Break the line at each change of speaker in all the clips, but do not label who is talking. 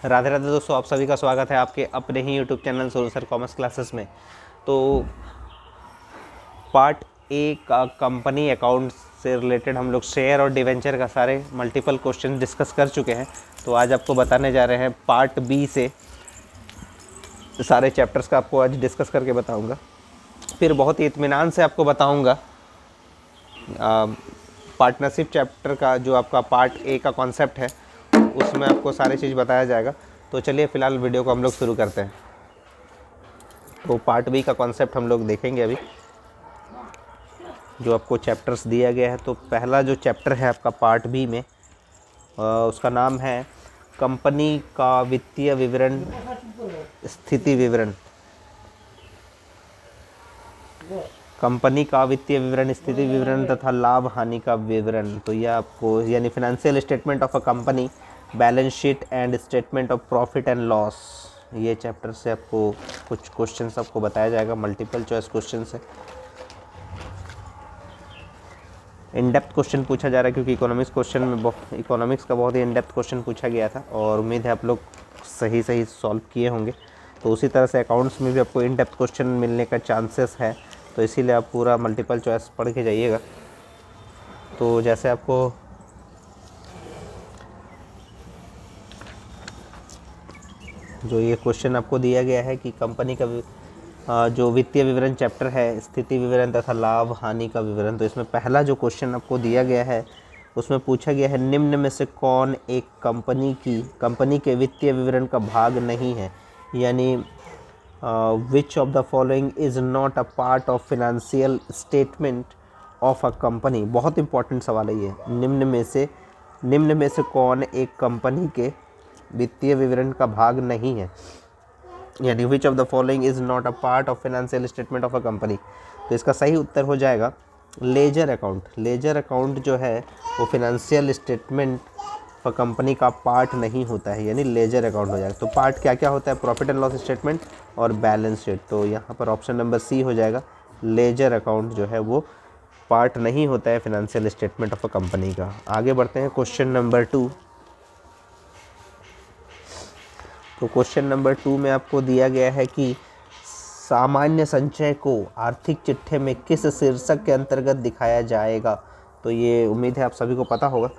राधे राधे दोस्तों, आप सभी का स्वागत है आपके अपने ही YouTube channel Sonu sir commerce classes में। तो पार्ट ए का कंपनी अकाउंट से रिलेटेड हम लोग शेयर और डिवेंचर का सारे मल्टीपल क्वेश्चन डिस्कस कर चुके हैं। तो आज आपको बताने जा रहे हैं पार्ट बी से सारे चैप्टर्स का आपको आज डिस्कस करके बताऊंगा। फिर बहुत ही इत्मीनान से आपको बताऊंगा पार्टनरशिप चैप्टर का जो आपका पार्ट ए का कॉन्सेप्ट है, उसमें आपको सारी चीज़ बताया जाएगा। तो चलिए फ़िलहाल वीडियो को हम लोग शुरू करते हैं। तो पार्ट बी का कॉन्सेप्ट हम लोग देखेंगे अभी, जो आपको चैप्टर्स दिया गया है। तो पहला जो चैप्टर है आपका पार्ट बी में, उसका नाम है कंपनी का वित्तीय विवरण, स्थिति विवरण। कंपनी का वित्तीय विवरण, स्थिति विवरण तथा लाभ हानि का विवरण। तो यह आपको यानी financial statement of a company, balance sheet and statement of profit and loss, ये चैप्टर से आपको कुछ क्वेश्चंस आपको बताया जाएगा, मल्टीपल चॉइस क्वेश्चन से। इन डेप्थ क्वेश्चन पूछा जा रहा है क्योंकि इकोनॉमिक्स क्वेश्चन में इकोनॉमिक्स का बहुत ही इन डेप्थ क्वेश्चन पूछा गया था और उम्मीद है आप लोग सही सॉल्व किए होंगे। तो उसी तरह से अकाउंट्स में भी आपको इन डेप्थ क्वेश्चन मिलने का चांसेस है, तो इसीलिए आप पूरा मल्टीपल चॉइस पढ़ के जाइएगा। तो जैसे आपको जो ये क्वेश्चन आपको दिया गया है कि कंपनी का जो वित्तीय विवरण चैप्टर है, स्थिति विवरण तथा लाभ हानि का विवरण। तो इसमें पहला जो क्वेश्चन आपको दिया गया है उसमें पूछा गया है, निम्न में से कौन एक कंपनी के वित्तीय विवरण का भाग नहीं है, यानी which of the following is not a part of financial statement of a company. बहुत इंपॉर्टेंट सवाल है ये। निम्न में से कौन एक कंपनी के वित्तीय विवरण का भाग नहीं है, यानी which of the following is not a part of financial statement of a company. तो इसका सही उत्तर हो जाएगा लेजर अकाउंट। लेजर अकाउंट जो है वो financial statement of a company का पार्ट नहीं होता है, यानी लेजर अकाउंट हो जाएगा। तो पार्ट क्या क्या होता है? प्रॉफिट एंड लॉस स्टेटमेंट और बैलेंस शीट। तो यहाँ पर ऑप्शन नंबर सी हो जाएगा, लेजर अकाउंट जो है वो पार्ट नहीं होता है financial statement of a company का। आगे बढ़ते हैं क्वेश्चन नंबर 2। तो क्वेश्चन नंबर 2 में आपको दिया गया है कि सामान्य संचय को आर्थिक चिट्ठे में किस शीर्षक के अंतर्गत दिखाया जाएगा। तो ये उम्मीद है आप सभी को पता होगा।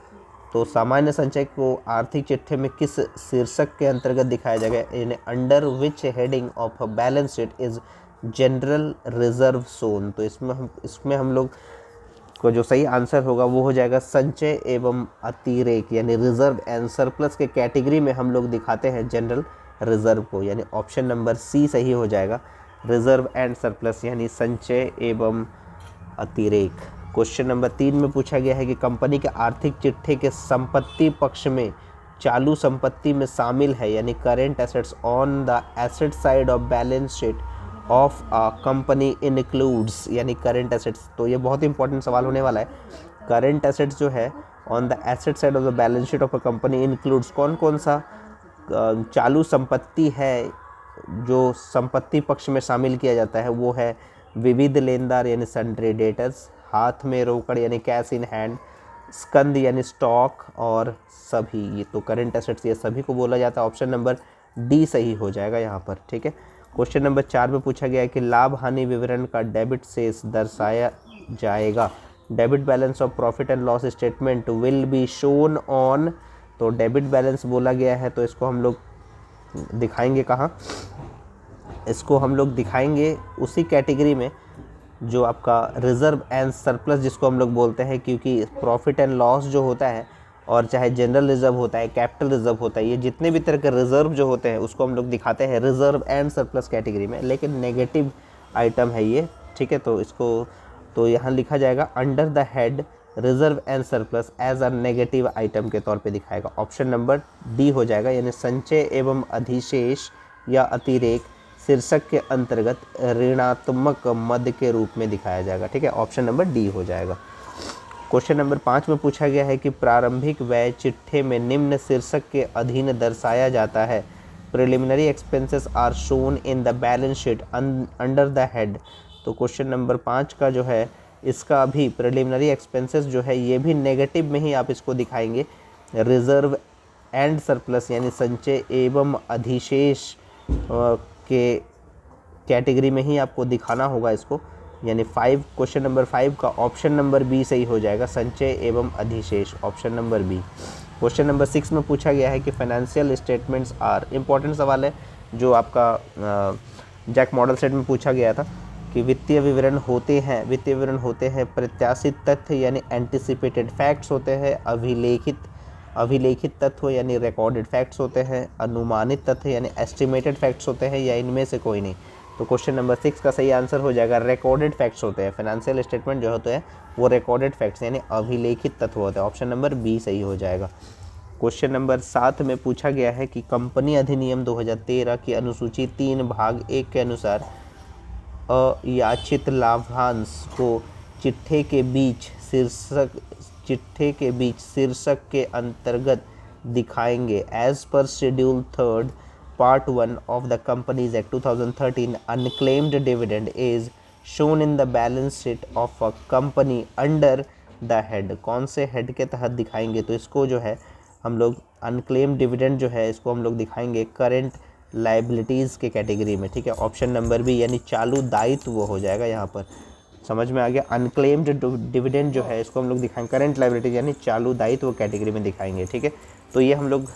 तो सामान्य संचय को आर्थिक चिट्ठे में किस शीर्षक के अंतर्गत दिखाया जाएगा, in under which heading of a balance sheet is general reserve shown. तो इसमें हम लोग को जो सही आंसर होगा वो हो जाएगा संचय एवं अतिरेक, यानी रिजर्व एंड सरप्लस के कैटेगरी में हम लोग दिखाते हैं जनरल रिजर्व को, यानी ऑप्शन नंबर सी सही हो जाएगा, रिजर्व एंड सरप्लस यानी संचय एवं अतिरेक। क्वेश्चन नंबर 3 में पूछा गया है कि कंपनी के आर्थिक चिट्ठे के संपत्ति पक्ष में चालू संपत्ति में शामिल है, यानी current assets on the asset side of balance sheet of a company includes, यानी करेंट एसेट्स। तो ये बहुत इंपॉर्टेंट सवाल होने वाला है। करेंट एसेट्स जो है on the asset side of the balance sheet of a company includes, कौन कौन सा चालू संपत्ति है जो संपत्ति पक्ष में शामिल किया जाता है। वो है विविध लेनदार यानी सन्ड्री डेटर्स, हाथ में रोकड़ यानी कैश इन हैंड, स्कंद यानी स्टॉक, और सभी। ये तो करेंट एसेट्स ये सभी को बोला जाता है। ऑप्शन नंबर डी सही हो जाएगा यहाँ पर, ठीक है। क्वेश्चन नंबर 4 में पूछा गया है कि लाभ हानि विवरण का डेबिट शेष दर्शाया जाएगा। Debit balance of profit and loss statement will be shown on. तो डेबिट बैलेंस बोला गया है तो इसको हम लोग दिखाएंगे कहाँ? इसको हम लोग दिखाएंगे उसी कैटेगरी में जो आपका रिजर्व एंड सरप्लस जिसको हम लोग बोलते हैं, क्योंकि प्रॉफिट एंड लॉस जो होता है और चाहे जनरल रिजर्व होता है, कैपिटल रिजर्व होता है, ये जितने भी तरह के रिजर्व जो होते हैं उसको हम लोग दिखाते हैं रिजर्व एंड सरप्लस कैटेगरी में, लेकिन नेगेटिव आइटम है ये, ठीक है। तो इसको तो यहाँ लिखा जाएगा under the head reserve and surplus as a negative item के तौर पे दिखाएगा। ऑप्शन नंबर डी हो जाएगा, यानी संचय एवं अधिशेष या अतिरेक शीर्षक के अंतर्गत ऋणात्मक मद के रूप में दिखाया जाएगा, ठीक है। ऑप्शन नंबर डी हो जाएगा। क्वेश्चन नंबर 5 में पूछा गया है कि प्रारंभिक व्यय चिट्ठे में निम्न शीर्षक के अधीन दर्शाया जाता है। Preliminary expenses are shown in the balance sheet under the head. तो क्वेश्चन नंबर 5 का जो है इसका भी प्रिलिमिनरी एक्सपेंसेस जो है ये भी नेगेटिव में ही आप इसको दिखाएंगे, रिजर्व एंड सरप्लस यानी संचय एवं अधिशेष के कैटेगरी में ही आपको दिखाना होगा इसको, यानी 5 क्वेश्चन नंबर 5 का ऑप्शन नंबर बी सही हो जाएगा, संचय एवं अधिशेष, option number B. Question number 6 में पूछा गया है कि फाइनेंशियल स्टेटमेंट्स आर, इंपॉर्टेंट सवाल है जो आपका जैक मॉडल सेट में पूछा गया था कि वित्तीय विवरण होते हैं प्रत्याशित तथ्य यानी एंटिसिपेटेड फैक्ट्स होते हैं, अभिलेखित तथ्य यानी रिकॉर्डेड फैक्ट्स होते हैं, अनुमानित तथ्य यानी एस्टिमेटेड फैक्ट्स होते हैं, या इनमें से कोई नहीं। तो क्वेश्चन नंबर 6 का सही आंसर हो जाएगा रिकॉर्डेड फैक्ट्स होते हैं। फाइनेंशियल स्टेटमेंट जो होते हैं वो रिकॉर्डेड फैक्ट्स यानी अभिलेखित तत्व होते हैं, ऑप्शन नंबर बी सही हो जाएगा। क्वेश्चन नंबर 7 में पूछा गया है कि कंपनी अधिनियम 2013 की अनुसूची 3 भाग 1 के अनुसार अयाचित लाभांश को चिट्ठे के बीच शीर्षक के अंतर्गत दिखाएंगे। As per schedule 3 Part 1 of the Companies Act 2013, unclaimed dividend is shown in the balance sheet of a company under the head। कौन से हेड के तहत दिखाएंगे? तो इसको जो है हम लोग अनक्लेम्ड डिविडेंड जो है इसको हम लोग दिखाएंगे करेंट लाइबिलिटीज़ के कैटेगरी में, ठीक है, ऑप्शन नंबर बी यानी चालू दायित्व वो हो जाएगा। यहाँ पर समझ में आ गया। अनक्लेम्ड डिविडेंड जो है इसको हम लोग दिखाएंगे करेंट लाइबिलिटीज यानी चालू दायित्व कैटेगरी में दिखाएंगे, ठीक है। तो ये हम लोग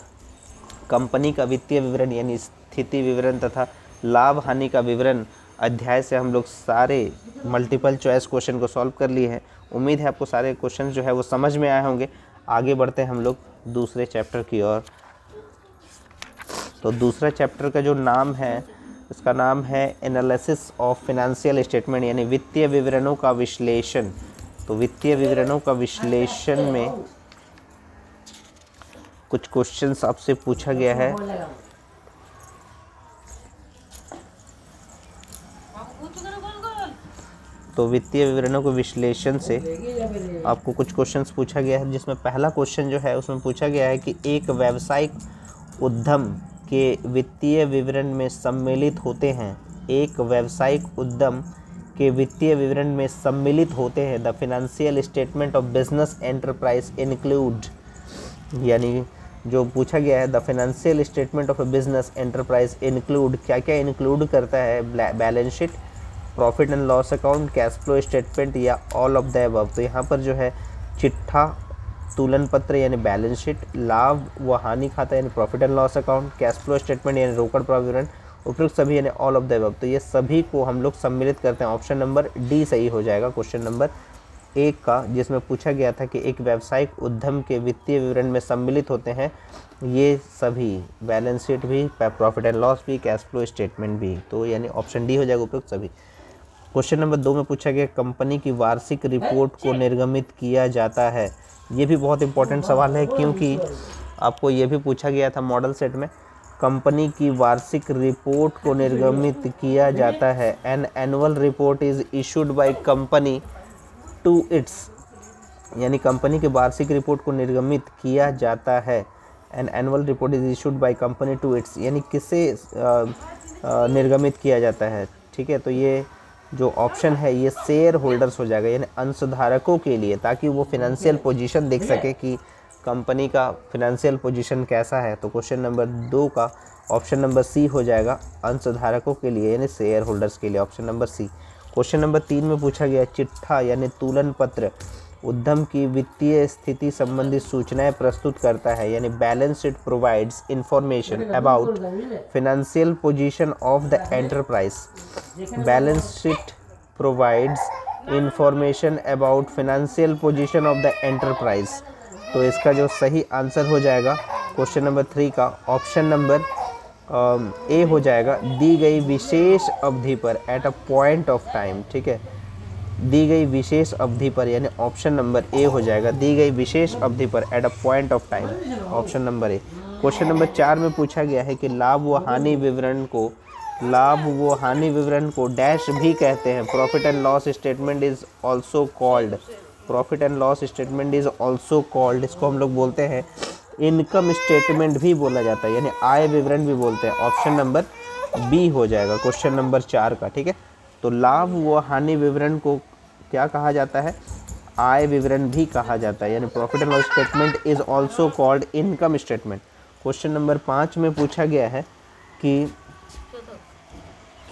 कंपनी का वित्तीय विवरण यानी स्थिति विवरण तथा लाभ हानि का विवरण अध्याय से हम लोग सारे मल्टीपल चॉइस क्वेश्चन को सॉल्व कर लिए हैं। उम्मीद है आपको सारे क्वेश्चन जो है वो समझ में आए होंगे। आगे बढ़ते हैं हम लोग दूसरे चैप्टर की ओर। तो दूसरा चैप्टर का जो नाम है इसका नाम है एनालिसिस ऑफ फाइनेंशियल स्टेटमेंट यानी वित्तीय विवरणों का विश्लेषण। तो वित्तीय विवरणों का विश्लेषण में कुछ क्वेश्चंस आपसे पूछा गया है। तो वित्तीय विवरणों के विश्लेषण से आपको कुछ क्वेश्चंस पूछा गया है, जिसमें पहला क्वेश्चन जो है उसमें पूछा गया है कि एक व्यावसायिक उद्यम के वित्तीय विवरण में सम्मिलित होते हैं। एक व्यावसायिक उद्यम के वित्तीय विवरण में सम्मिलित होते हैं the financial statement of business enterprise include, यानी जो पूछा गया है the financial statement of A business enterprise include, क्या क्या इंक्लूड करता है? Balance sheet, profit and loss account, cash flow statement या ऑल ऑफ द अबव। तो यहाँ पर जो है चिट्ठा, तुलन पत्र यानी बैलेंस शीट, लाभ व हानि खाता यानी profit and loss account, cash flow statement यानी रोकड़ प्रविवरण, उपयुक्त सभी यानी ऑल ऑफ द अबव। तो ये सभी को हम लोग सम्मिलित करते हैं, ऑप्शन नंबर डी सही हो जाएगा क्वेश्चन नंबर 1 का, जिसमें पूछा गया था कि एक व्यावसायिक उद्यम के वित्तीय विवरण में सम्मिलित होते हैं ये सभी, बैलेंस शीट भी, प्रॉफिट एंड लॉस भी, कैश फ्लो स्टेटमेंट भी। तो यानी ऑप्शन डी हो जाएगा उपयुक्त सभी। क्वेश्चन नंबर 2 में पूछा गया कंपनी की वार्षिक रिपोर्ट को निर्गमित किया जाता है। ये भी बहुत इंपॉर्टेंट सवाल है क्योंकि आपको ये भी पूछा गया था मॉडल सेट में। कंपनी की वार्षिक रिपोर्ट को निर्गमित किया जाता है। An annual report is issued by company to its, यानी कंपनी की वार्षिक रिपोर्ट को निर्गमित किया जाता है। An annual report is issued by company to its, यानी किसे निर्गमित किया जाता है, ठीक है। तो ये जो ऑप्शन है ये शेयर होल्डर्स हो जाएगा यानी अंशधारकों के लिए, ताकि वो फिनेंशियल पोजीशन देख सके कि कंपनी का फिनेंशियल पोजीशन कैसा है। तो क्वेश्चन नंबर 2 का ऑप्शन नंबर सी हो जाएगा, अंशधारकों के लिए यानी शेयर होल्डर्स के लिए, option number C. Question number 3 में पूछा गया चिट्ठा यानी तुलन पत्र उद्यम की वित्तीय स्थिति संबंधी सूचनाएं प्रस्तुत करता है, यानी balance sheet provides information about financial position of the enterprise. Balance sheet provides information about financial position of the enterprise. तो इसका जो सही आंसर हो जाएगा क्वेश्चन नंबर 3 का ऑप्शन नंबर ए हो जाएगा, दी गई विशेष अवधि पर at a point of time, ठीक है। दी गई विशेष अवधि पर यानी ऑप्शन नंबर ए हो जाएगा, दी गई विशेष अवधि पर at a point of time, option number A. Question number 4 में पूछा गया है कि लाभ व हानि विवरण को डैश भी कहते हैं। Profit and loss statement is also called, profit and loss statement is also called, इसको हम लोग बोलते हैं इनकम स्टेटमेंट भी बोला जाता है, यानी आय विवरण भी बोलते हैं, ऑप्शन नंबर बी हो जाएगा क्वेश्चन नंबर 4 का, ठीक है। तो लाभ व हानि विवरण को क्या कहा जाता है? आय विवरण भी कहा जाता है, यानी profit and loss statement is also called income statement. Question number 5 में पूछा गया है कि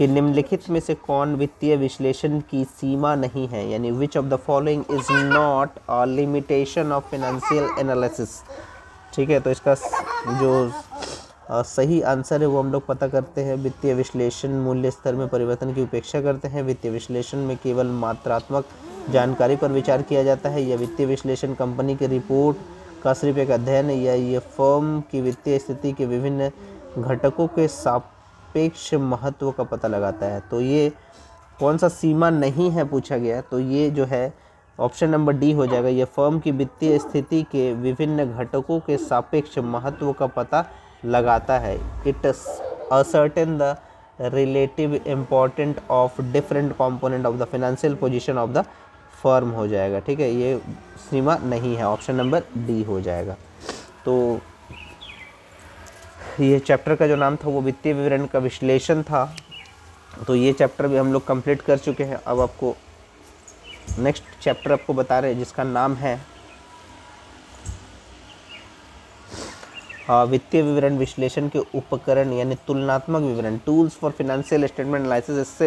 निम्नलिखित में से कौन वित्तीय विश्लेषण की सीमा नहीं है, यानी which of the following is not a limitation of financial analysis. ठीक है, तो इसका जो सही आंसर है वो हम लोग पता करते हैं। वित्तीय विश्लेषण मूल्य स्तर में परिवर्तन की उपेक्षा करते हैं। वित्तीय विश्लेषण में केवल मात्रात्मक जानकारी पर विचार किया जाता है। यह वित्तीय विश्लेषण कंपनी की रिपोर्ट का सिर्फ एक अध्ययन है या ये फर्म की वित्तीय स्थिति के विभिन्न घटकों के सापेक्ष महत्व का पता लगाता है। तो ये कौन सा सीमा नहीं है पूछा गया, तो ये जो है ऑप्शन नंबर डी हो जाएगा। ये फर्म की वित्तीय स्थिति के विभिन्न घटकों के सापेक्ष महत्व का पता लगाता है। It ascertain the relative important of different component of the financial position of the firm हो जाएगा। ठीक है, ये सीमा नहीं है, ऑप्शन नंबर डी हो जाएगा। तो ये चैप्टर का जो नाम था वो वित्तीय विवरण का विश्लेषण था। तो ये चैप्टर भी हम लोग कंप्लीट कर चुके हैं। अब आपको नेक्स्ट चैप्टर आपको बता रहे हैं जिसका नाम है वित्तीय विवरण विश्लेषण के उपकरण यानी तुलनात्मक विवरण, tools for financial statement analysis.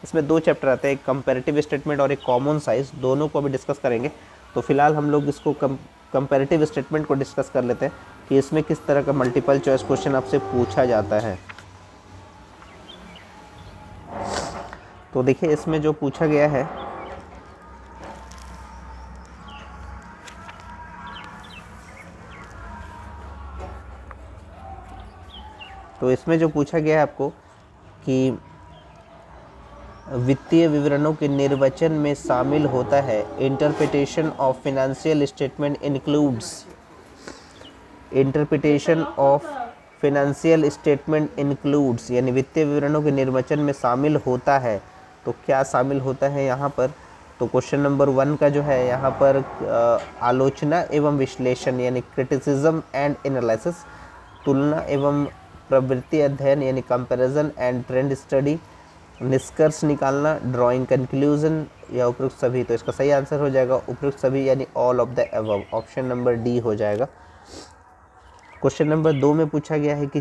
इसमें 2 चैप्टर आते हैं, एक कंपैरेटिव स्टेटमेंट और एक कॉमन साइज, दोनों को अभी डिस्कस करेंगे। तो फिलहाल हम लोग इसको कंपैरेटिव स्टेटमेंट को डिस्कस कर लेते हैं कि इसमें किस तरह का मल्टीपल चॉइस क्वेश्चन आपसे पूछा जाता है। तो देखिए इसमें जो पूछा गया है, तो इसमें जो पूछा गया है आपको कि वित्तीय विवरणों के निर्वचन में शामिल होता है interpretation of financial statement includes. Interpretation of financial statement includes यानी वित्तीय विवरणों के निर्वचन में शामिल होता है। तो क्या शामिल होता है यहाँ पर? तो क्वेश्चन नंबर 1 का जो है यहाँ पर आलोचना एवं विश्लेषण यानी क्रिटिसिज्म एंड एनालिसिस, तुलना एवं प्रवृत्ति अध्ययन यानी कंपैरिजन एंड ट्रेंड स्टडी, निष्कर्ष निकालना, ड्राइंग कंक्लूजन या उपरोक्त सभी। तो इसका सही आंसर हो जाएगा उपरोक्त सभी यानी all of the above, option number D हो जाएगा। क्वेश्चन नंबर 2 में पूछा गया है कि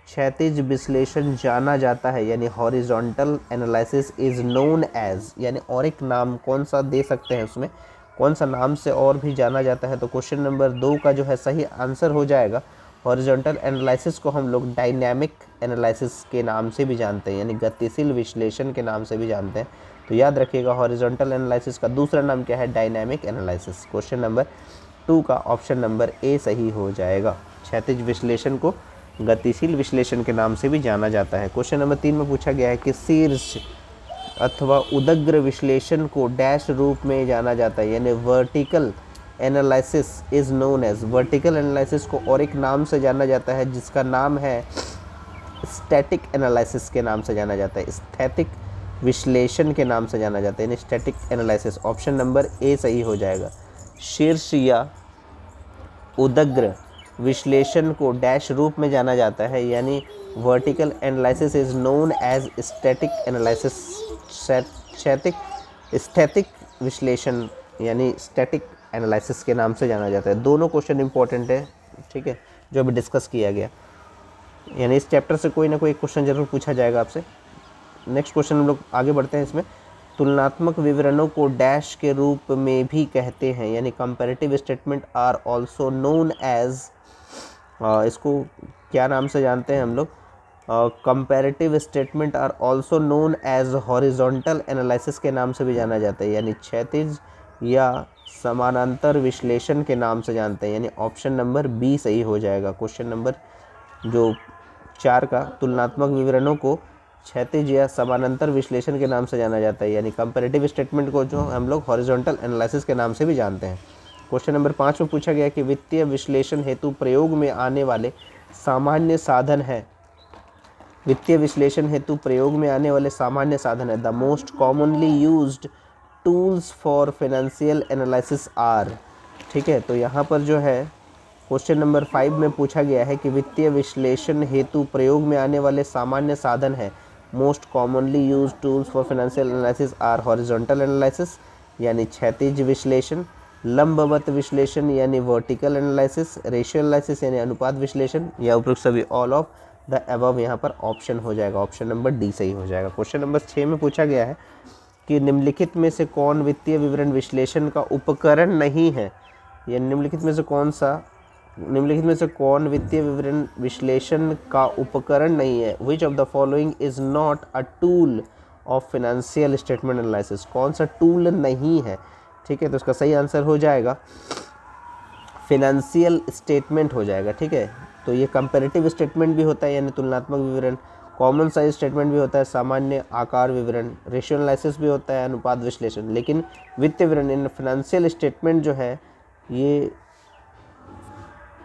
क्षैतिज विश्लेषण जाना जाता है यानी horizontal analysis is known as, यानी और एक नाम कौन सा दे सकते हैं, उसमें कौन सा नाम से और भी जाना जाता है? तो क्वेश्चन नंबर 2 का जो है सही आंसर हो जाएगा हॉरिजॉन्टल एनालिसिस को हम लोग डायनामिक एनालिसिस के नाम से भी जानते हैं यानी गतिशील विश्लेषण के नाम से भी जानते हैं। तो याद रखिएगा हॉरिजॉन्टल एनालिसिस का दूसरा नाम क्या है? Dynamic analysis. क्वेश्चन नंबर 2 का ऑप्शन नंबर ए सही हो जाएगा। क्षैतिज विश्लेषण को गतिशील विश्लेषण के नाम से भी जाना जाता है। क्वेश्चन नंबर 3 में पूछा गया है कि शीर्ष अथवा उदग्र विश्लेषण को डैश रूप में जाना जाता है यानी vertical analysis is known as. Vertical analysis को और एक नाम से जाना जाता है जिसका नाम है स्टैटिक एनालिसिस के नाम से जाना जाता है, स्थैतिक विश्लेषण के नाम से जाना जाता है यानी स्टैटिक एनालिसिस। ऑप्शन नंबर ए सही हो जाएगा। शीर्ष या उदग्र विश्लेषण को डैश रूप में जाना जाता है यानी vertical analysis is known as static analysis. स्थैतिक विश्लेषण यानी स्टैटिक एनालिसिस के नाम से जाना जाता है। दोनों क्वेश्चन इंपॉर्टेंट है, ठीक है, जो अभी डिस्कस किया गया, यानी इस चैप्टर से कोई ना कोई क्वेश्चन जरूर पूछा जाएगा आपसे। नेक्स्ट क्वेश्चन हम लोग आगे बढ़ते हैं। इसमें तुलनात्मक विवरणों को डैश के रूप में भी कहते हैं यानी comparative statement are also known as, इसको क्या नाम से जानते हैं हम लोग? Comparative statement are also known as horizontal analysis के नाम से भी जाना जाता है यानी क्षैतिज या समानांतर विश्लेषण के नाम से जानते हैं यानी ऑप्शन नंबर बी सही हो जाएगा। क्वेश्चन नंबर जो 4 का तुलनात्मक विवरणों को क्षैतिज या समानांतर विश्लेषण के नाम से जाना जाता है यानी कंपैरेटिव स्टेटमेंट को जो हम लोग हॉरिजॉन्टल एनालिसिस के नाम से भी जानते हैं। क्वेश्चन नंबर 5 में पूछा गया कि वित्तीय विश्लेषण हेतु प्रयोग में आने वाले सामान्य साधन है। वित्तीय विश्लेषण हेतु प्रयोग में आने वाले सामान्य साधन है the most commonly used tools for financial analysis are. ठीक है, तो यहाँ पर जो है क्वेश्चन नंबर 5 में पूछा गया है कि वित्तीय विश्लेषण हेतु प्रयोग में आने वाले सामान्य साधन है most commonly used tools for financial analysis are horizontal analysis यानी क्षैतिज विश्लेषण, लंबवत विश्लेषण यानी वर्टिकल एनालिसिस, रेशियो एनालिसिस यानी अनुपात विश्लेषण, या उपरोक्त सभी, ऑल ऑफ द अबव यहाँ पर ऑप्शन हो जाएगा, ऑप्शन नंबर डी सही हो जाएगा। क्वेश्चन नंबर 6 में पूछा गया है कि निम्नलिखित में से कौन वित्तीय विवरण विश्लेषण का उपकरण नहीं है, या निम्नलिखित में से कौन वित्तीय विवरण विश्लेषण का उपकरण नहीं है। विच of the following is not a tool of financial statement analysis, कौन सा टूल नहीं है, ठीक है। तो इसका सही आंसर हो जाएगा फाइनेंशियल स्टेटमेंट हो जाएगा, ठीक है। तो ये कंपैरेटिव स्टेटमेंट भी होता है यानी तुलनात्मक विवरण, कॉमन साइज स्टेटमेंट भी होता है, सामान्य आकार विवरण, रेशियो एनालिसिस भी होता है, अनुपात विश्लेषण, लेकिन वित्तीय विवरण इन फाइनेंशियल स्टेटमेंट जो है ये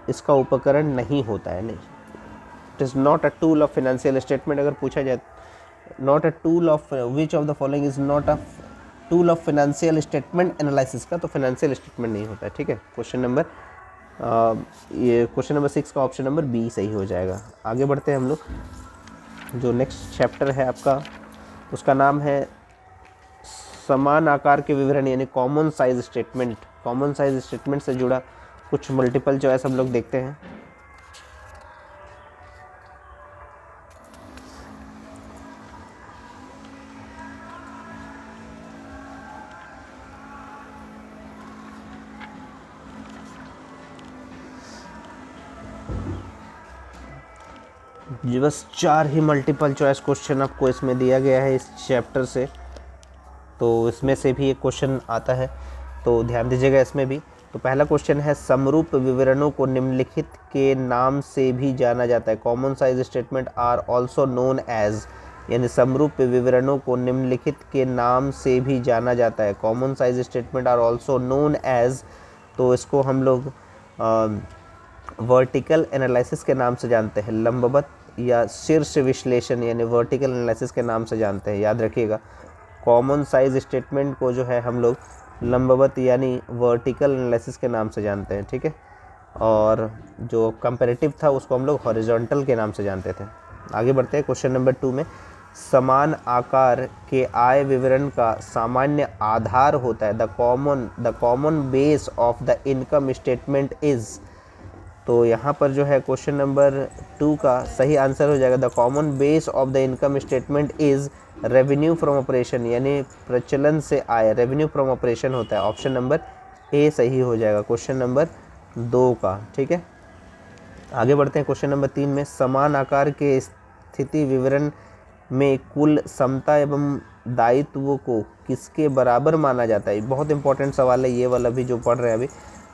इसका उपकरण नहीं होता है, नहीं। It is not a tool of financial statement अगर पूछा जाए, not a tool of which of the following is not a tool of financial statement analysis का, तो फाइनेंशियल स्टेटमेंट नहीं होता है, ठीक है। क्वेश्चन नंबर 6 का ऑप्शन नंबर बी सही हो जाएगा। आगे बढ़ते हैं हम लोग, जो नेक्स्ट चैप्टर है आपका उसका नाम है समान आकार के विवरण यानी common size statement. Common size statement से जुड़ा कुछ मल्टीपल चॉइस हम लोग देखते हैं। जी बस 4 ही मल्टीपल चॉइस क्वेश्चन आपको इसमें दिया गया है इस चैप्टर से, तो इसमें से भी एक क्वेश्चन आता है, तो ध्यान दीजिएगा इसमें भी। तो पहला क्वेश्चन है समरूप विवरणों को निम्नलिखित के नाम से भी जाना जाता है। Common size statement are also known as, यानी समरूप विवरणों को निम्नलिखित के नाम से भी जाना जाता है। Common size statement are also known as, तो इसको हम लोग वर्टिकल एनालिसिस के नाम से जानते हैं, लंबवत या शीर्ष विश्लेषण यानी वर्टिकल एनालिसिस के नाम से जानते हैं। याद रखिएगा, कॉमन साइज स्टेटमेंट को जो है हम लोग लंबवत यानी वर्टिकल एनालिसिस के नाम से जानते हैं, ठीक है। और जो कंपैरेटिव था उसको हम लोग हॉरिजॉन्टल के नाम से जानते थे। आगे बढ़ते हैं क्वेश्चन नंबर 2 में, समान आकार के आय विवरण का सामान्य आधार होता है। The common base of the income statement is, तो यहाँ पर जो है क्वेश्चन नंबर 2 का सही आंसर हो जाएगा the common base of the income statement is revenue from operation, यानी प्रचलन से आय, रेवेन्यू फ्रॉम ऑपरेशन होता है। ऑप्शन नंबर ए सही हो जाएगा क्वेश्चन नंबर 2 का, ठीक है। आगे बढ़ते हैं क्वेश्चन नंबर 3 में, समान आकार के स्थिति विवरण में कुल समता एवं दायित्व को किसके बराबर माना जाता है। बहुत इंपॉर्टेंट सवाल है ये वाला भी जो पढ़ रहे हैं अभी।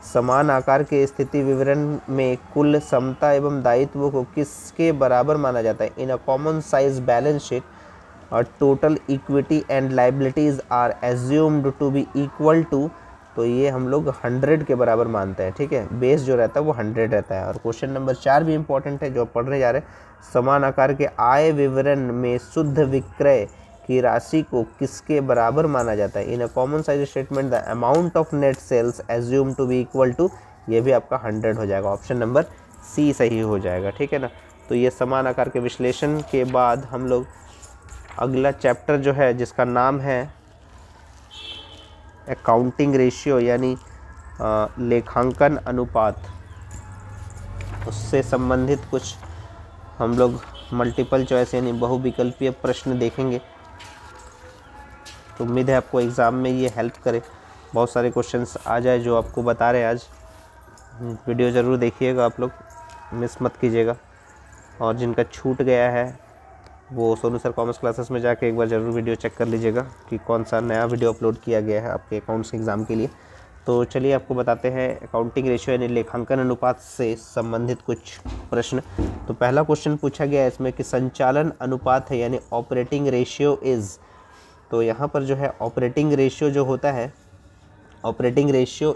समान आकार के स्थिति विवरण में कुल समता एवं दायित्व को किसके बराबर माना जाता है। In a common size balance sheet और total equity and liabilities are assumed to be equal to, तो ये हम लोग 100 के बराबर मानते हैं, ठीक है। बेस जो रहता है वो 100 रहता है। और क्वेश्चन नंबर 4 भी इंपॉर्टेंट है जो पढ़ने जा रहे हैं, समान आकार के आय विवरण में शुद्ध विक्रय की राशि को किसके बराबर माना जाता है। In a common size statement the amount of net sales assume to be equal to, ये भी आपका 100 हो जाएगा। ऑप्शन नंबर सी सही हो जाएगा, ठीक है ना। तो ये समान आकार के विश्लेषण के बाद हम लोग अगला चैप्टर जो है जिसका नाम है अकाउंटिंग रेशियो यानी लेखांकन अनुपात, उससे संबंधित कुछ हम लोग मल्टीपल चॉइस यानी बहुविकल्पीय प्रश्न देखेंगे। तो उम्मीद है आपको एग्ज़ाम में ये हेल्प करे, बहुत सारे क्वेश्चंस आ जाए जो आपको बता रहे हैं आज। वीडियो ज़रूर देखिएगा, आप लोग मिस मत कीजिएगा। और जिनका छूट गया है वो सोनू सर कॉमर्स क्लासेस में जाके एक बार ज़रूर वीडियो चेक कर लीजिएगा कि कौन सा नया वीडियो अपलोड किया गया है आपके अकाउंट्स एग्ज़ाम के लिए। तो चलिए आपको बताते हैं अकाउंटिंग रेशियो यानी लेखांकन अनुपात से संबंधित कुछ प्रश्न। तो पहला क्वेश्चन पूछा गया है इसमें कि संचालन अनुपात है यानी ऑपरेटिंग रेशियो इज़, तो यहाँ पर जो है ऑपरेटिंग रेशियो जो होता है, ऑपरेटिंग रेशियो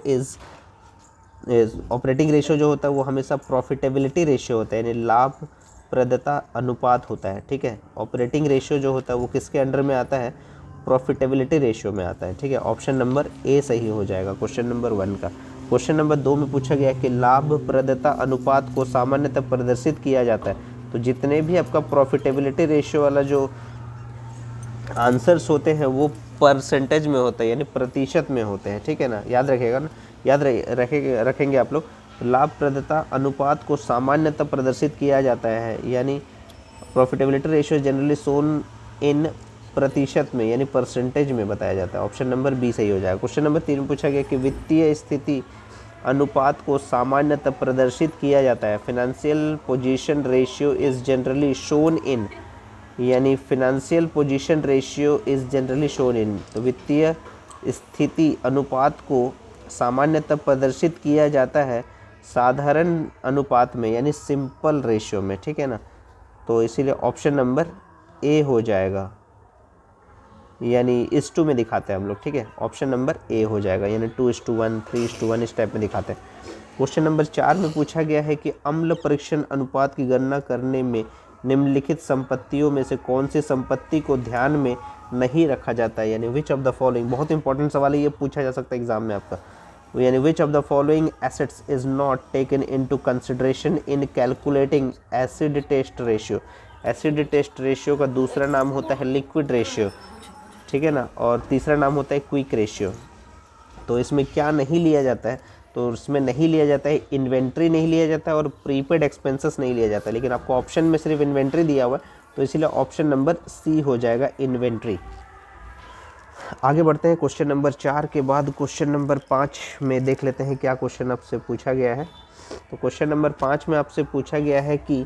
जो होता है वो हमेशा प्रॉफिटेबिलिटी रेशियो होता है यानी लाभप्रदता अनुपात होता है, ठीक है। ऑपरेटिंग रेशियो जो होता है वो किसके अंडर में आता है, प्रॉफिटेबिलिटी रेशियो में आता है, ठीक है। ऑप्शन नंबर ए सही हो जाएगा क्वेश्चन नंबर 1 का। क्वेश्चन नंबर 2 में पूछा गया कि लाभप्रदता अनुपात को सामान्यतः प्रदर्शित किया जाता है। तो जितने भी आपका प्रॉफिटेबिलिटी रेशियो वाला जो आंसर्स होते हैं वो परसेंटेज में होते हैं यानी प्रतिशत में होते हैं, ठीक है ना। याद रखिएगा ना याद रखेंगे आप लोग। लाभप्रदता अनुपात को सामान्यतः प्रदर्शित किया जाता है, यानी प्रॉफिटेबिलिटी रेशियो जनरली शोन इन प्रतिशत में यानी परसेंटेज में बताया जाता है। ऑप्शन नंबर बी सही हो जाएगा। क्वेश्चन नंबर 3 में पूछा गया कि वित्तीय स्थिति अनुपात को सामान्यतः प्रदर्शित किया जाता है। Financial position ratio is generally shown in, यानी financial position ratio is generally shown in. तो वित्तीय स्थिति अनुपात को सामान्यतः प्रदर्शित किया जाता है साधारण अनुपात में, यानी सिंपल रेशियो में, ठीक है ना। तो इसीलिए ऑप्शन नंबर ए हो जाएगा, यानी इस टू में दिखाते हैं हम लोग, ठीक है। ऑप्शन नंबर ए हो जाएगा, यानी 2:1, 3:1 इस टाइप में दिखाते हैं। क्वेश्चन नंबर 4 में पूछा गया है कि अम्ल परीक्षण अनुपात की गणना करने में निम्नलिखित संपत्तियों में से कौन सी संपत्ति को ध्यान में नहीं रखा जाता है, यानी विच ऑफ द फॉलोइंग। बहुत इंपॉर्टेंट सवाल है, ये पूछा जा सकता है एग्जाम में आपका, यानी which of the following assets is not taken into consideration in calculating acid test ratio. Acid test ratio का दूसरा नाम होता है लिक्विड रेशियो, ठीक है ना, और तीसरा नाम होता है क्विक रेशियो। तो इसमें क्या नहीं लिया जाता है, तो इसमें नहीं लिया जाता है इन्वेंट्री नहीं लिया जाता है और प्रीपेड एक्सपेंसेस नहीं लिया जाता है, लेकिन आपको ऑप्शन में सिर्फ इन्वेंट्री दिया हुआ है, तो इसीलिए ऑप्शन नंबर सी हो जाएगा, इन्वेंट्री। आगे बढ़ते हैं क्वेश्चन नंबर 4 के बाद क्वेश्चन नंबर 5 में देख लेते हैं क्या क्वेश्चन आपसे पूछा गया है। तो क्वेश्चन नंबर 5 में आपसे पूछा गया है कि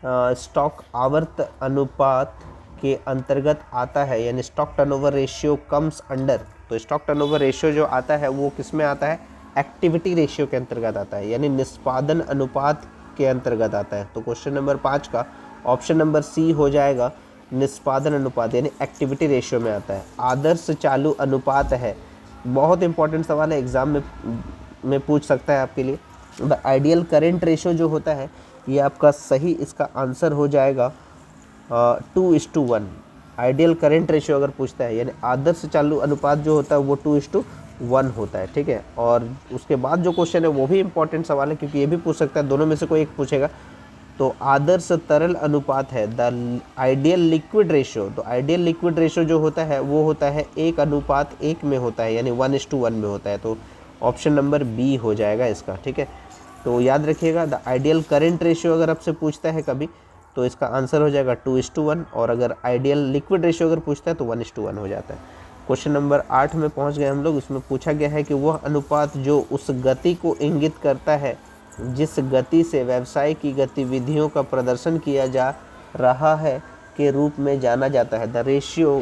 स्टॉक आवर्त अनुपात के अंतर्गत आता है, यानी stock turnover ratio comes under. तो स्टॉक टर्नओवर रेशियो जो आता है वो किस में आता है, एक्टिविटी रेशियो के अंतर्गत आता है, यानी निष्पादन अनुपात के अंतर्गत आता है। तो क्वेश्चन नंबर 5 का ऑप्शन नंबर सी हो जाएगा, निष्पादन अनुपात, यानी एक्टिविटी रेशियो में आता है। आदर्श चालू अनुपात है, बहुत इंपॉर्टेंट सवाल है, एग्जाम में पूछ सकता है आपके लिए। द आइडियल करेंट रेशियो जो होता है ये आपका सही, इसका आंसर हो जाएगा 2:1। आइडियल करेंट रेशियो अगर पूछता है, यानी आदर्श चालू अनुपात जो होता है वो 2:1 होता है, ठीक है। और उसके बाद जो क्वेश्चन है वो भी इंपॉर्टेंट सवाल है, क्योंकि ये भी पूछ सकता है, दोनों में से कोई एक पूछेगा। तो आदर्श तरल अनुपात है द आइडियल लिक्विड रेशियो। तो आइडियल लिक्विड रेशियो जो होता है वो होता है 1:1 में होता है, यानी 1:1 में होता है। तो ऑप्शन नंबर बी हो जाएगा इसका, ठीक है। तो याद रखिएगा, द आइडियल करेंट रेशियो अगर आपसे पूछता है कभी तो इसका आंसर हो जाएगा 2:1, और अगर आइडियल लिक्विड रेशियो अगर पूछता है तो 1:1 हो जाता है। क्वेश्चन नंबर 8 में पहुंच गए हम लोग। इसमें पूछा गया है कि वह अनुपात जो उस गति को इंगित करता है जिस गति से व्यवसाय की गतिविधियों का प्रदर्शन किया जा रहा है के रूप में जाना जाता है। The ratio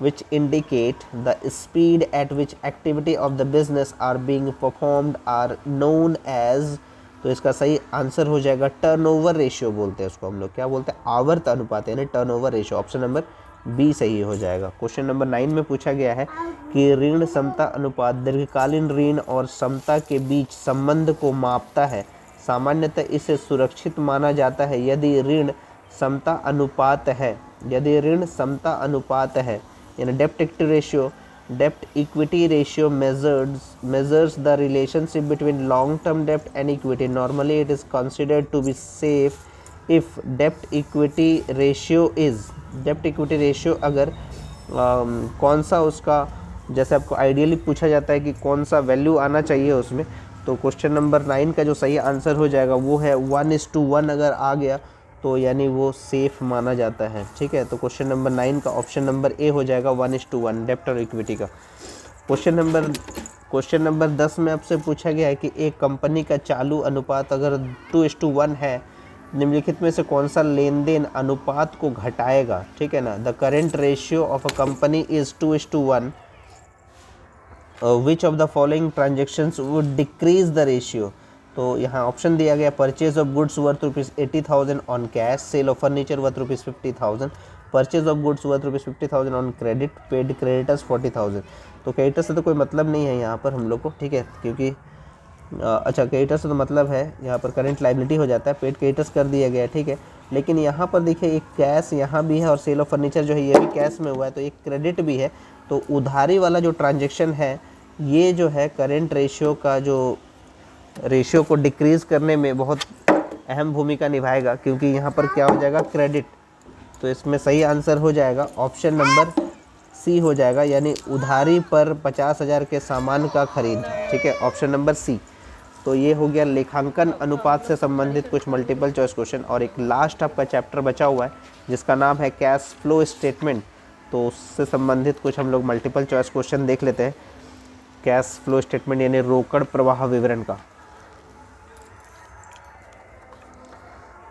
which indicate the speed at which activity of the business are being performed are known as। तो इसका सही आंसर हो जाएगा टर्नओवर रेशियो, बोलते हैं उसको हम लोग, क्या बोलते हैं, आवर्त अनुपात, यानी turnover ratio. Option number B सही हो जाएगा। क्वेश्चन नंबर 9 में पूछा गया है कि ऋण समता अनुपात दीर्घकालीन ऋण और समता के बीच संबंध को मापता है। सामान्यतः इसे सुरक्षित माना जाता है यदि ऋण समता अनुपात है, यानी डेप्ट equity ratio measures the relationship between long term debt and equity. Normally it is considered to be safe if debt equity ratio अगर कौन सा उसका, जैसे आपको आइडियली पूछा जाता है कि कौन सा वैल्यू आना चाहिए उसमें, तो क्वेश्चन नंबर 9 का जो सही आंसर हो जाएगा वो है 1:1 अगर आ गया तो यानी वो सेफ माना जाता है, ठीक है। तो क्वेश्चन नंबर 9 का ऑप्शन नंबर ए हो जाएगा 1:1 डेप्ट और इक्विटी का। क्वेश्चन नंबर 10 में आपसे पूछा गया है कि एक कंपनी का चालू अनुपात अगर 2:1 है, निम्नलिखित में से कौन सा लेन देन अनुपात को घटाएगा, ठीक है ना। The current ratio of a company is 2:1, which of the following transactions would decrease the ratio. तो यहाँ ऑप्शन दिया गया, purchase of goods worth ₹80,000 on cash, sale of furniture worth ₹50,000, purchase of goods worth ₹50,000 on credit, paid creditors 40,000। तो creditors से तो कोई मतलब नहीं है यहाँ पर हम लोग को, ठीक है, क्योंकि अच्छा क्रेडिटर्स से तो मतलब है यहाँ पर करंट लायबिलिटी हो जाता है, पेड क्रेडिटर्स कर दिया गया है, ठीक है। लेकिन यहाँ पर देखिए एक कैश यहाँ भी है और सेल ऑफ फर्नीचर जो है ये भी कैश में हुआ है, तो एक क्रेडिट भी है। तो उधारी वाला जो ट्रांजेक्शन है ये जो है करेंट रेशियो का जो रेशियो को डिक्रीज़ करने में बहुत अहम भूमिका निभाएगा, क्योंकि यहाँ पर क्या हो जाएगा, क्रेडिट, तो इसमें सही आंसर हो जाएगा ऑप्शन नंबर सी हो जाएगा, यानी उधारी पर 50,000 के सामान का खरीद। ठीक है, ऑप्शन नंबर सी। तो ये हो गया लेखांकन अनुपात से संबंधित कुछ मल्टीपल चॉइस क्वेश्चन। और एक लास्ट आपका चैप्टर बचा हुआ है जिसका नाम है कैश फ्लो स्टेटमेंट। तो उससे संबंधित कुछ हम लोग मल्टीपल चॉइस क्वेश्चन देख लेते हैं। कैश फ्लो स्टेटमेंट यानी रोकड़ प्रवाह विवरण का।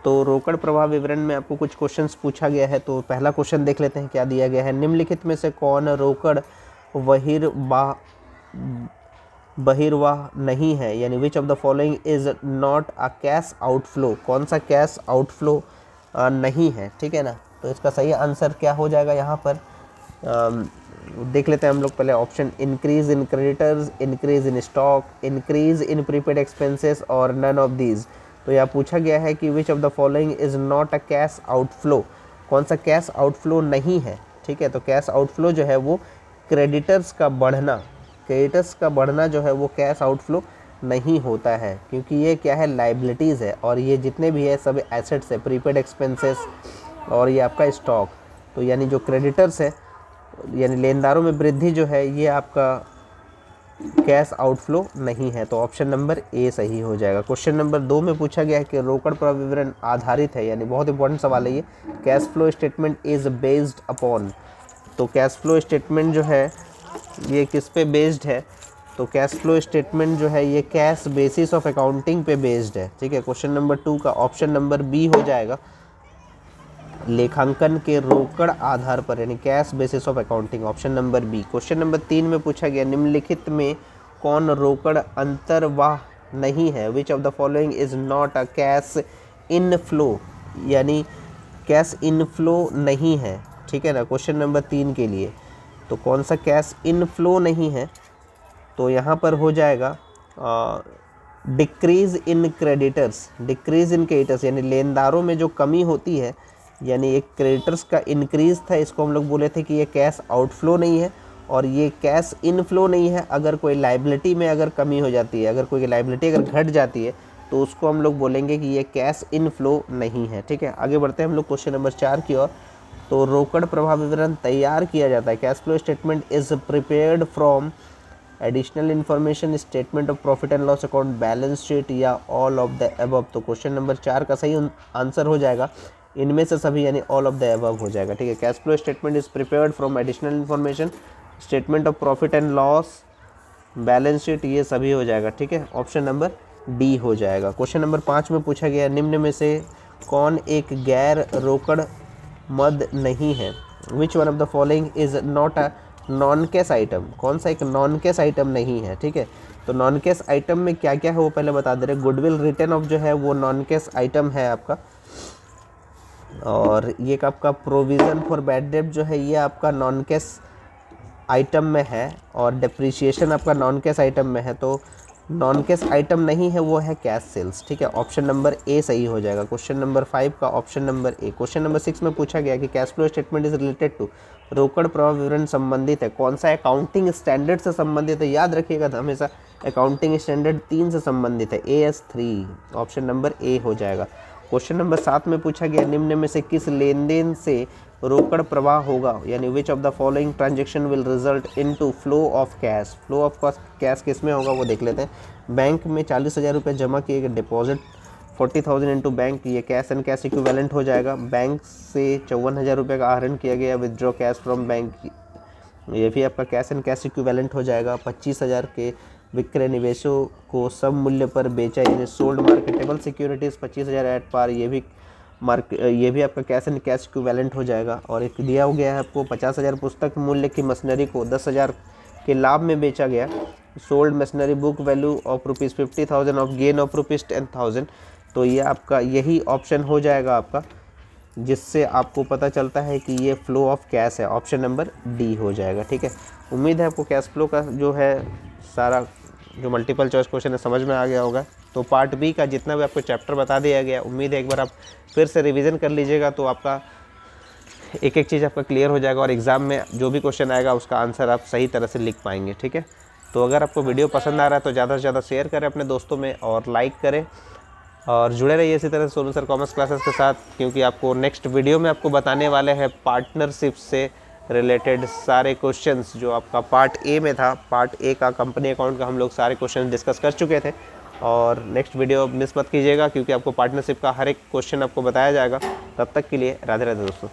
तो रोकड़ प्रवाह विवरण में आपको कुछ क्वेश्चंस पूछा गया है। तो पहला क्वेश्चन देख लेते हैं क्या दिया गया है। निम्नलिखित में से कौन रोकड़ बहिर्वाह नहीं है, यानी which of the following is not a cash outflow. कौन सा कैश आउटफ्लो नहीं है, ठीक है ना। तो इसका सही आंसर क्या हो जाएगा यहाँ पर देख लेते हैं हम लोग पहले option. Increase in creditors, increase in stock, increase in prepaid expenses और नन ऑफ दीज। तो यहाँ पूछा गया है कि विच of the following is not a cash outflow. कौन सा कैश आउटफ्लो नहीं है, ठीक है। तो कैश आउटफ्लो जो है वो क्रेडिटर्स का बढ़ना जो है वो कैश आउटफ्लो नहीं होता है, क्योंकि ये क्या है, लाइबिलिटीज़ है। और ये जितने भी है सब एसेट्स है, प्रीपेड एक्सपेंसेस और ये आपका स्टॉक। तो यानी जो क्रेडिटर्स है यानी लेनदारों में वृद्धि जो है ये आपका कैश आउटफ्लो नहीं है। तो ऑप्शन नंबर ए सही हो जाएगा। क्वेश्चन नंबर 2 में पूछा गया है कि रोकड़ प्रवाह विवरण आधारित है, यानी बहुत इंपॉर्टेंट सवाल है ये। Cash flow statement is based upon. तो कैश फ्लो स्टेटमेंट जो है ये किस पे बेस्ड है। तो कैश फ्लो स्टेटमेंट जो है ये कैश बेसिस ऑफ अकाउंटिंग पे बेस्ड है, ठीक है। क्वेश्चन नंबर 2 का ऑप्शन नंबर बी हो जाएगा, लेखांकन के रोकड़ आधार पर, यानी cash basis of accounting, option number B. Question number 3 में पूछा गया निम्नलिखित में कौन रोकड़ अंतर्वाह नहीं है, विच of the following is not a cash inflow, यानी कैश इनफ्लो नहीं है, ठीक है ना। क्वेश्चन नंबर 3 के लिए तो कौन सा कैश इनफ्लो नहीं है, तो यहाँ पर हो जाएगा डिक्रीज़ इन क्रेडिटर्स, डिक्रीज़ इन क्रेडिटर्स यानी लेनदारों में जो कमी होती है, यानी एक क्रेडिटर्स का इंक्रीज़ था, इसको हम लोग बोले थे कि ये कैश आउटफ्लो नहीं है। और ये कैश इनफ्लो नहीं है अगर कोई लाइबिलिटी में अगर कमी हो जाती है, अगर कोई लाइबिलिटी अगर घट जाती है तो उसको हम लोग बोलेंगे कि ये कैश इनफ्लो नहीं है, ठीक है। आगे बढ़ते हैं हम लोग क्वेश्चन नंबर 4 की ओर। तो रोकड़ प्रवाह विवरण तैयार किया जाता है, cash flow statement is prepared from additional information, statement of profit and loss account, balance sheet या ऑल ऑफ द अबव। तो क्वेश्चन नंबर 4 का सही आंसर हो जाएगा इनमें से सभी, यानी ऑल ऑफ द अबव हो जाएगा, ठीक है। Cash flow statement is prepared from additional information, statement of profit and loss, balance sheet, ये सभी हो जाएगा, ठीक है। ऑप्शन नंबर डी हो जाएगा। क्वेश्चन नंबर 5 में पूछा गया निम्न में से कौन एक गैर रोकड़ मद नहीं है, which one of the following is not a non cash item. कौन सा एक नॉन कैश आइटम नहीं है, ठीक है। तो नॉन कैश आइटम में क्या क्या है वो पहले बता दे रहे। गुडविल रिटर्न ऑफ जो है वो नॉन कैश आइटम है आपका, और ये आपका प्रोविज़न फॉर बैड डेट जो है ये आपका नॉन कैश आइटम में है, और डिप्रिशिएशन आपका नॉन कैश आइटम में है। तो नॉन कैश आइटम नहीं है वो है कैश सेल्स, ठीक है। ऑप्शन नंबर ए सही हो जाएगा। क्वेश्चन नंबर 5 का option number A. Question number 6 में पूछा गया कि cash flow statement is related to, रोकड़ प्रवाह विवरण संबंधित है, कौन सा अकाउंटिंग स्टैंडर्ड से संबंधित है। याद रखिएगा हमेशा अकाउंटिंग स्टैंडर्ड 3 से संबंधित है, AS3, ऑप्शन नंबर ए हो जाएगा। क्वेश्चन नंबर 7 में पूछा गया निम्न में से किस लेन देन से रोकड़ प्रवाह होगा, यानी which of the following transaction will result into flow of cash. Flow of cash किस में होगा वो देख लेते हैं। बैंक में 40,000 रुपये जमा किए गए, डिपॉजिट 40,000 इंटू बैंक, ये कैश एंड कैश इक्विवेलेंट हो जाएगा। बैंक से 54,000 रुपये का आहरण किया गया, विदड्रॉ कैश फ्रॉम बैंक, ये भी आपका कैश एंड कैश इक्विवेलेंट हो जाएगा। 25,000 के विक्रय निवेशों को सब मूल्य पर बेचा, यानी sold marketable securities 25,000 at par, ये भी आपका कैश एंड कैश इक्विवेलेंट हो जाएगा। और एक दिया हो गया है आपको 50,000 पुस्तक मूल्य की मशीनरी को 10,000 के लाभ में बेचा गया, sold machinery book value of ₹50,000 of gain of ₹10,000। तो ये आपका यही ऑप्शन हो जाएगा आपका, जिससे आपको पता चलता है कि ये फ्लो ऑफ कैश है, ऑप्शन नंबर डी हो जाएगा, ठीक है। उम्मीद है आपको कैश फ्लो का जो है सारा जो मल्टीपल चॉइस क्वेश्चन है समझ में आ गया होगा। तो पार्ट बी का जितना भी आपको चैप्टर बता दिया गया, उम्मीद है एक बार आप फिर से रिवीजन कर लीजिएगा, तो आपका एक एक चीज़ आपका क्लियर हो जाएगा और एग्ज़ाम में जो भी क्वेश्चन आएगा उसका आंसर आप सही तरह से लिख पाएंगे, ठीक है। तो अगर आपको वीडियो पसंद आ रहा है तो ज़्यादा से ज़्यादा शेयर करें अपने दोस्तों में और लाइक करें, और जुड़े रहिए इसी तरह सोनू सर कॉमर्स क्लासेस के साथ, क्योंकि आपको नेक्स्ट वीडियो में आपको बताने वाले हैं पार्टनरशिप से रिलेटेड सारे क्वेश्चंस। जो आपका पार्ट ए में था, पार्ट ए का कंपनी अकाउंट का हम लोग सारे क्वेश्चन डिस्कस कर चुके थे, और नेक्स्ट वीडियो मिस मत कीजिएगा, क्योंकि आपको पार्टनरशिप का हर एक क्वेश्चन आपको बताया जाएगा। तब तक के लिए राधे राधे दोस्तों।